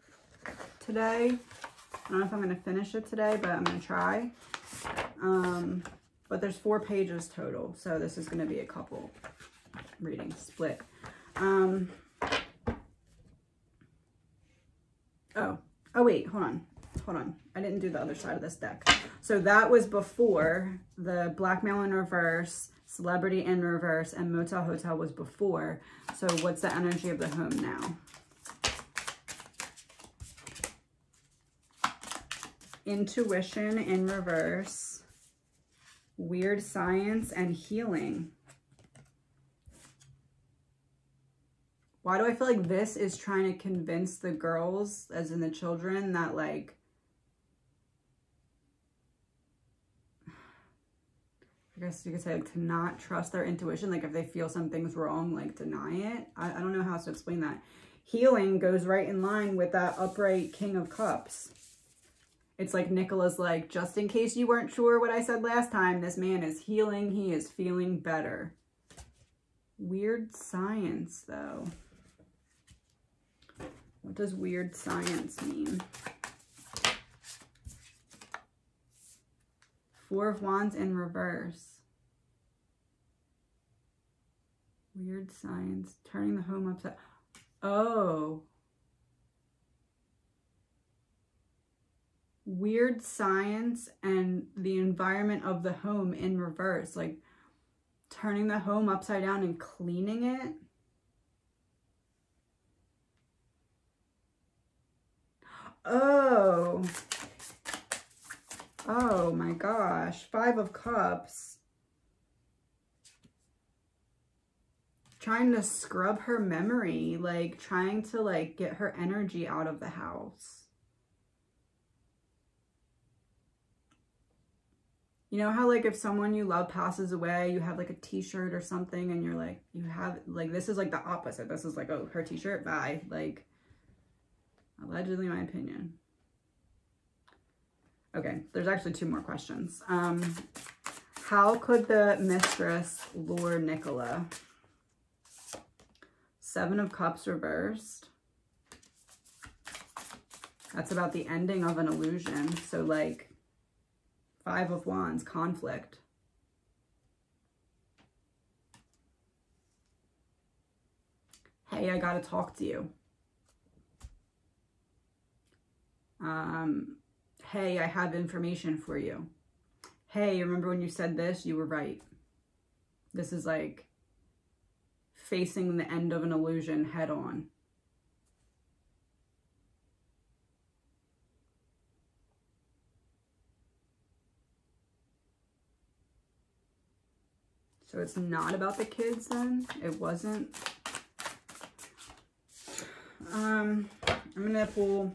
today. I don't know if I'm gonna finish it today, but I'm gonna try. But there's 4 pages total, so this is gonna be a couple readings split. Oh wait, hold on. I didn't do the other side of this deck. So that was before. The Blackmail in reverse, Celebrity in reverse, and Motel Hotel was before. So what's the energy of the home now? Intuition in reverse, Weird Science, and Healing. Why do I feel like this is trying to convince the girls, as in the children, that like, I guess you could say like to not trust their intuition, like if they feel something's wrong, like deny it. I don't know how else to explain that. Healing goes right in line with that upright King of Cups. It's like NICOLA's like, just in case you weren't sure what I said last time, this man is healing, he is feeling better. Weird Science though. What does Weird Science mean? 4 of Wands in reverse. Weird Science. Turning the home upside. Oh. Weird Science and the environment of the home in reverse. Like turning the home upside down and cleaning it. Oh. Oh my gosh. 5 of Cups. Trying to scrub her memory. Like trying to like get her energy out of the house. You know how like if someone you love passes away, you have like a t-shirt or something and you're like, you have like, this is like the opposite. This is like, oh, her t-shirt, bye. Like, allegedly my opinion. Okay, there's actually 2 more questions. How could the mistress lure NICOLA? 7 of Cups reversed. That's about the ending of an illusion. So like 5 of Wands, conflict. Hey, I gotta talk to you. Hey, I have information for you. Hey, remember when you said this? You were right. This is like facing the end of an illusion head on. So it's not about the kids then? It wasn't? I'm gonna pull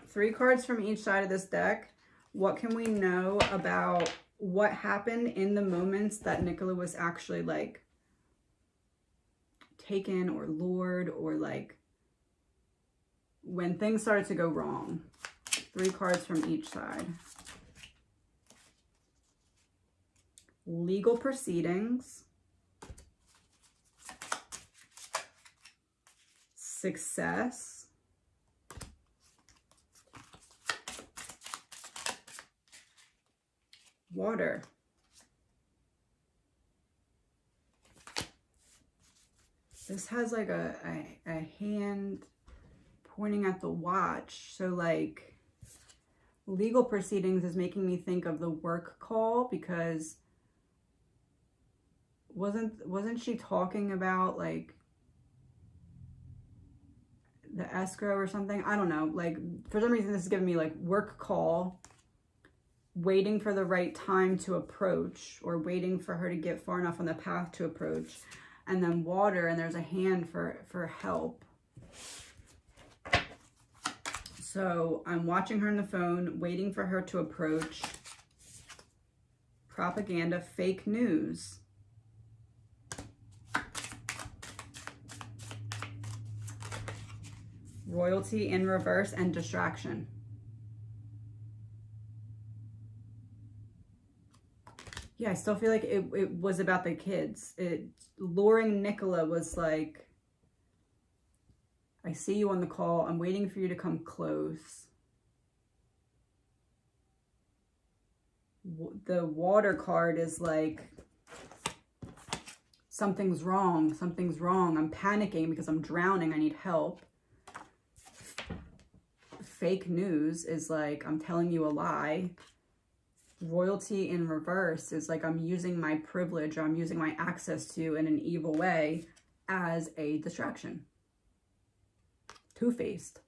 3 cards from each side of this deck. What can we know about what happened in the moments that NICOLA was actually like taken or lured, or like when things started to go wrong? 3 cards from each side. Legal proceedings. Success. Water. This has like a hand pointing at the watch. So like legal proceedings is making me think of the work call, because wasn't she talking about like the escrow or something? I don't know. Like for some reason this is giving me like work call, waiting for the right time to approach, or waiting for her to get far enough on the path to approach. And then water, and there's a hand for help. So I'm watching her on the phone, waiting for her to approach. Propaganda, fake news. Royalty in reverse, and distraction. Yeah, I still feel like it was about the kids. Luring NICOLA was like, I see you on the call. I'm waiting for you to come close. The water card is like, something's wrong. Something's wrong. I'm panicking because I'm drowning. I need help. Fake news is like, I'm telling you a lie. Royalty in reverse is like, I'm using my privilege, or I'm using my access to you in an evil way as a distraction. Two-faced.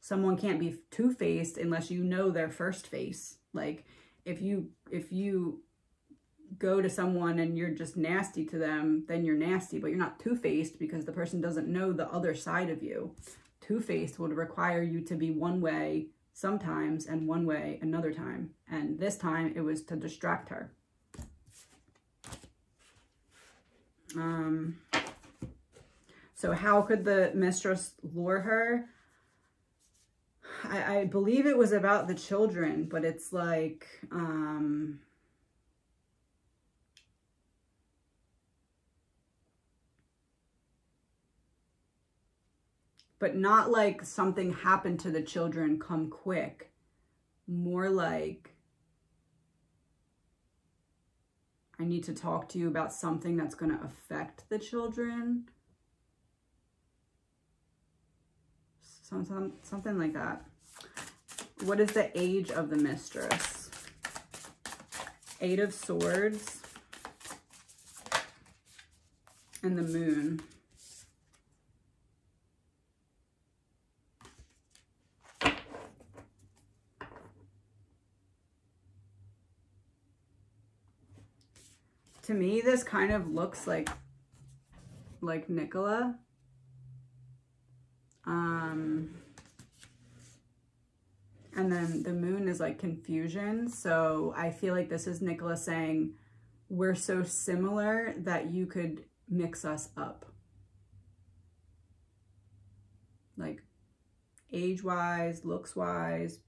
Someone can't be two-faced unless you know their first face. Like if you go to someone and you're just nasty to them, then you're nasty, but you're not two-faced because the person doesn't know the other side of you. Two-faced would require you to be one way sometimes and one way another time. And this time it was to distract her. So how could the mistress lure her? I believe it was about the children, but it's like, but not like something happened to the children, come quick. More like, I need to talk to you about something that's going to affect the children. Something like that. What is the age of the mistress? 8 of Swords. And the Moon. To me, this kind of looks like NICOLA. And then the Moon is like confusion. So I feel like this is NICOLA saying, we're so similar that you could mix us up. Like age-wise, looks-wise.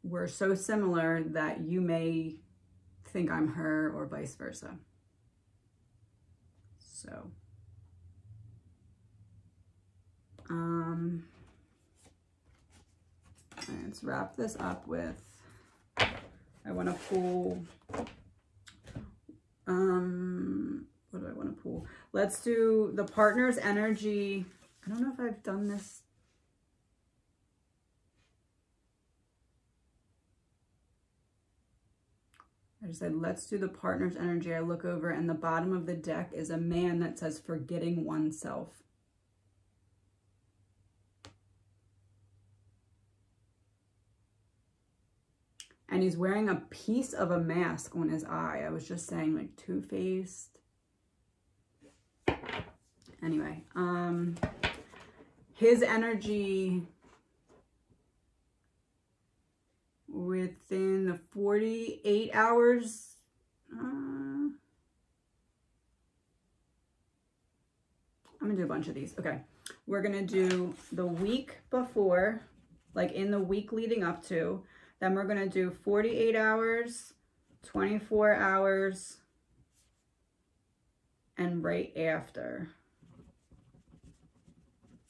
we're so similar that you may think I'm her or vice versa. So, let's wrap this up with, I want to pull, what do I want to pull? Let's do the partner's energy. I don't know if I've done this. I just said, let's do the partner's energy. I look over and the bottom of the deck is a man that says forgetting oneself. And he's wearing a piece of a mask on his eye. I was just saying, like, two-faced. Anyway, his energy within the 48 hours, I'm gonna do a bunch of these. Okay, we're gonna do the week before, like in the week leading up to, then we're gonna do 48 hours, 24 hours, and right after.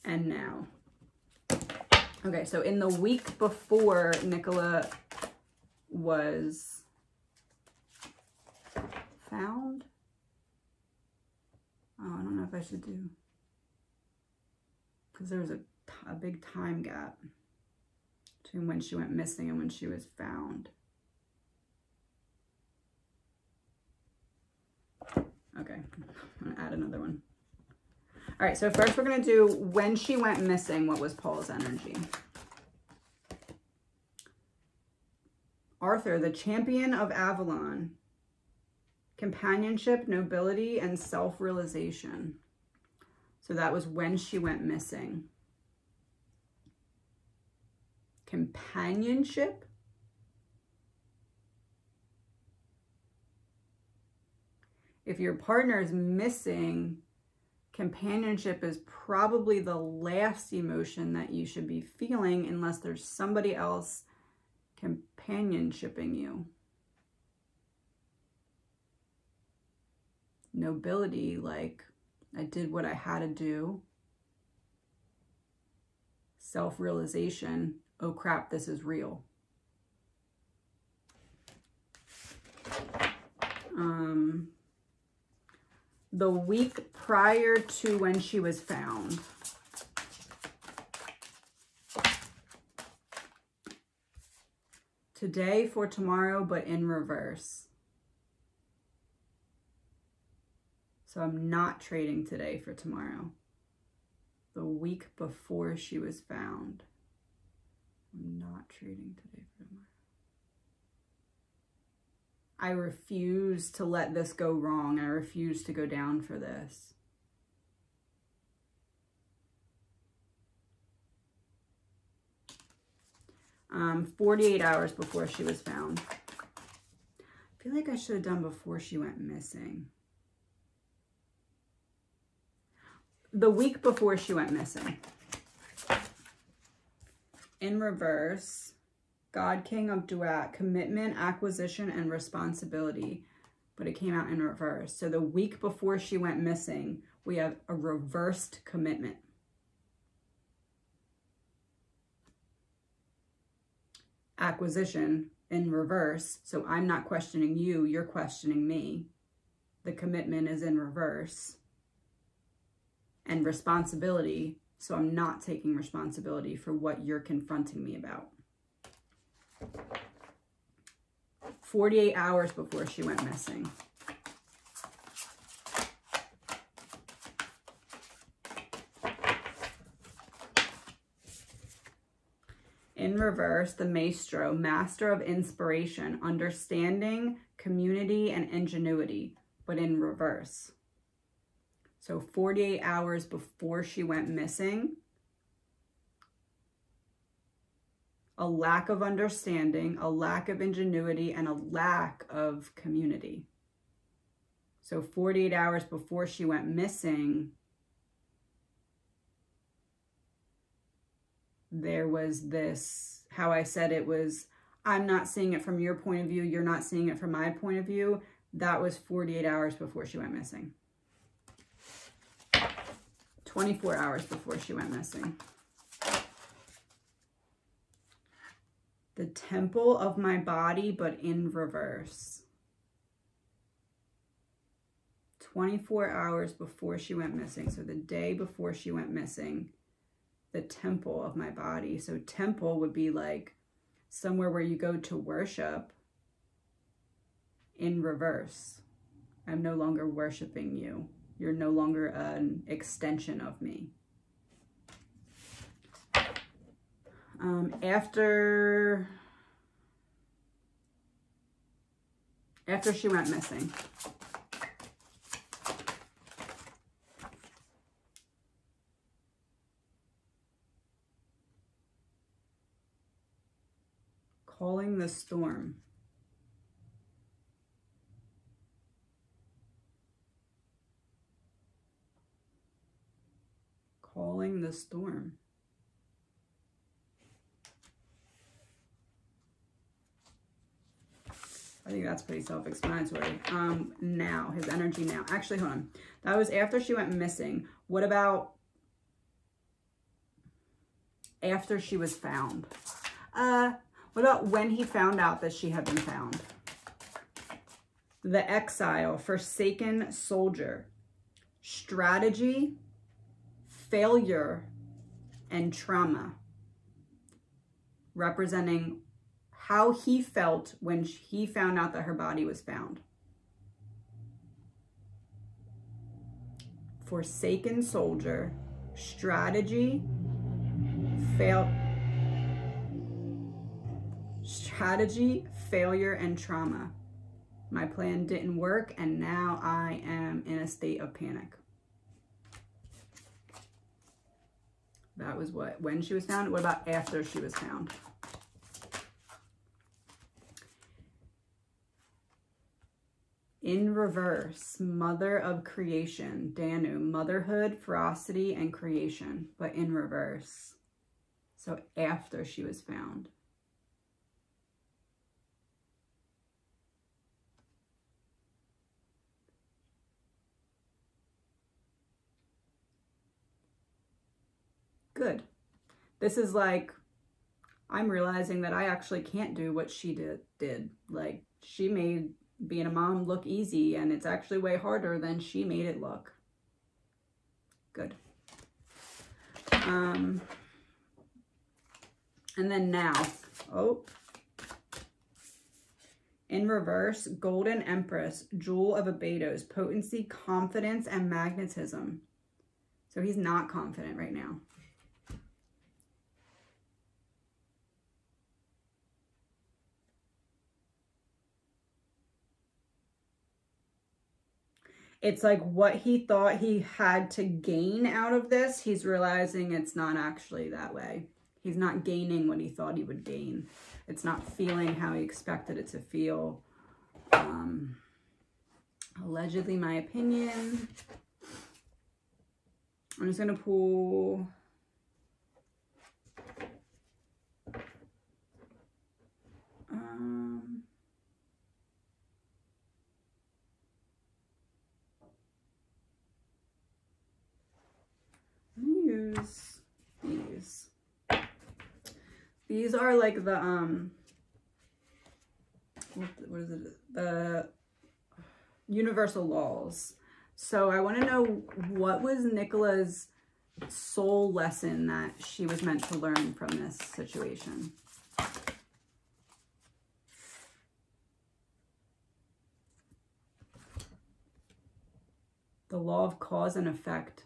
And now. Okay, so in the week before Nicola was found. Oh, I don't know if I should do, because there was a big time gap between when she went missing and when she was found. Okay, I'm gonna add another one. All right, so first we're gonna do when she went missing, what was Paul's energy? Arthur, the champion of Avalon. Companionship, nobility, and self-realization. So that was when she went missing. Companionship. If your partner is missing, companionship is probably the last emotion that you should be feeling unless there's somebody else companionshiping you. Nobility, like, I did what I had to do. Self-realization, oh crap, this is real. The week prior to when she was found. Today for tomorrow, but in reverse. So I'm not trading today for tomorrow. The week before she was found. I'm not trading today for tomorrow. I refuse to let this go wrong. I refuse to go down for this. Um, 48 hours before she was found. I feel like I should have done before she went missing. The week before she went missing. In reverse, God, King of Duat, commitment, acquisition, and responsibility. But it came out in reverse. So the week before she went missing, we have a reversed commitment. Acquisition in reverse. So I'm not questioning you, you're questioning me. The commitment is in reverse. And responsibility. So I'm not taking responsibility for what you're confronting me about. 48 hours before she went missing. In reverse, the maestro, master of inspiration, understanding, community, and ingenuity, but in reverse. So 48 hours before she went missing, a lack of understanding, a lack of ingenuity, and a lack of community. So 48 hours before she went missing, there was this, how I said it was, I'm not seeing it from your point of view. You're not seeing it from my point of view. That was 48 hours before she went missing. 24 hours before she went missing. The temple of my body, but in reverse. 24 hours before she went missing. So the day before she went missing, the temple of my body. So temple would be like somewhere where you go to worship. In reverse. I'm no longer worshiping you. You're no longer an extension of me. After she went missing. Calling the storm. Calling the storm. I think that's pretty self-explanatory. Now, his energy now. Actually, hold on. That was after she went missing. What about after she was found? What about when he found out that she had been found? The exile, forsaken soldier, strategy, failure, and trauma, representing how he felt when he found out that her body was found. Forsaken soldier, strategy, failure, and trauma. My plan didn't work, and now I am in a state of panic. That was what? When she was found? What about after she was found? In reverse, mother of creation, Danu, motherhood, ferocity, and creation, but in reverse. So after she was found. Good. This is like, I'm realizing that I actually can't do what she did. Like, she made being a mom look easy, and it's actually way harder than she made it look. Good. And then now, in reverse, Golden Empress, Jewel of Abydos, potency, confidence, and magnetism. So he's not confident right now. It's like what he thought he had to gain out of this, he's realizing it's not actually that way. He's not gaining what he thought he would gain. It's not feeling how he expected it to feel. Allegedly, my opinion. I'm just going to pull... use these. These are like the what is it? The universal laws. So I want to know, what was NICOLA's soul lesson that she was meant to learn from this situation? The law of cause and effect.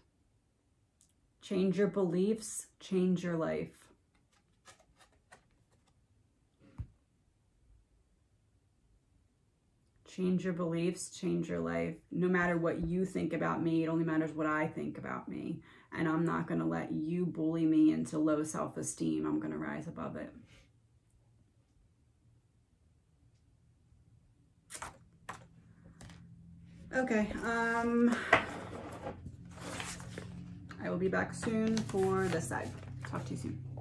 Change your beliefs, change your life. Change your beliefs, change your life. No matter what you think about me, it only matters what I think about me. And I'm not going to let you bully me into low self-esteem. I'm going to rise above it. Okay, I will be back soon for this side. Talk to you soon.